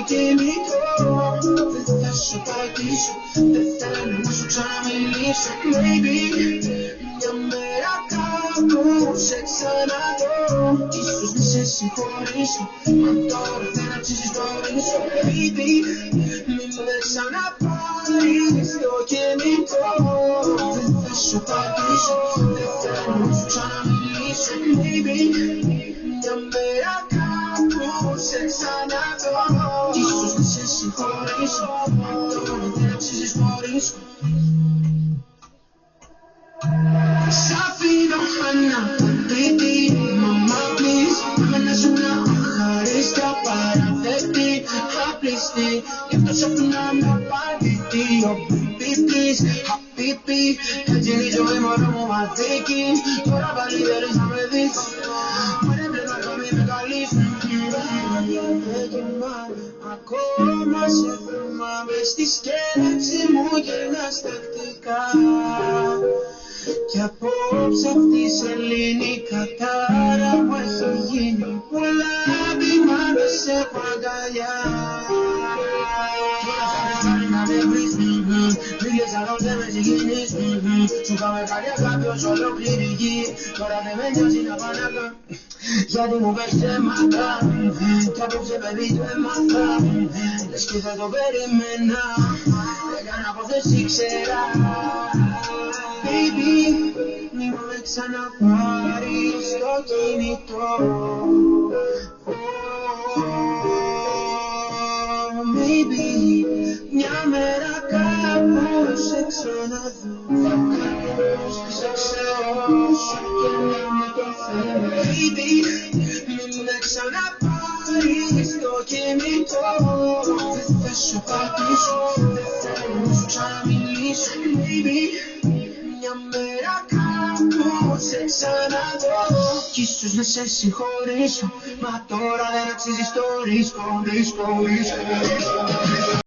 κινητό. Δεν θα σου πατήσω, δεν θέλω να σου ξαναμιλήσω. Maybe μια μέρα κάπου σε ξαναδώ. Ίσως να σε συγχωρήσω, μα τώρα δεν αξίζεις το ρίσκο. Baby, μην με ξαναπάρεις το κινητό. Δεν θα σου πατήσω, δεν θέλω να σου ξαναμιλήσω. Baby, μια μέρα κάπου σε ξαναδώ. Ίσως να σε συγχωρήσω, μα τώρα δεν αξίζεις το ρίσκο. Σ' αφήνω αναπαυτήτη, μαμά please. Εμένα σου να χαρίστια παραδεκτή, απλιστή. Γι' αυτό σ' αφήνω αναπαυτήτη, oh baby please, happy. Έτσι είναι η ζωή μωρό μου μαθήκη. Τώρα πάλι θέλεις να με δεις, μα δεν πρέπει να μην με καλείς. Ακόμα σε θυμάμαι, στη σκέψη μου γυρνάς τακτικά. Κι απόψε αυτή η σελήνη κατάρα μου έχει γίνει πολλά βήμα, δεν σε έχω αγκαλιά. Τώρα θα πες πάλι να με βρεις, πήγες άλλο δεν με συγκινείς. Σου είχαμε καλιά κάποιος ολόκληρη γη, τώρα δεν με νοιάζει να πάω να κάνω. Γιατί μου πες θέματα, κι απόψε παιδί το έμαθα. Λες και θα το περίμενα, έκανα πως δεν σ' ήξερα. Baby, μη με ξαναπάρεις το κινητό. Baby, μια μέρα κάπου σε ξαναδώ. Θα κάνω σε ξέρω, σου και να με το θέλω. Baby, μη με ξαναπάρεις το κινητό. Δεν θα σου πατήσω, δεν θέλω να σου ξαναμιλήσω. Baby, μια μέρα κάπου σε ξαναδώ. Κι ίσως να σε συγχωρήσω, μα τώρα δεν αξίζεις το ρίσκο.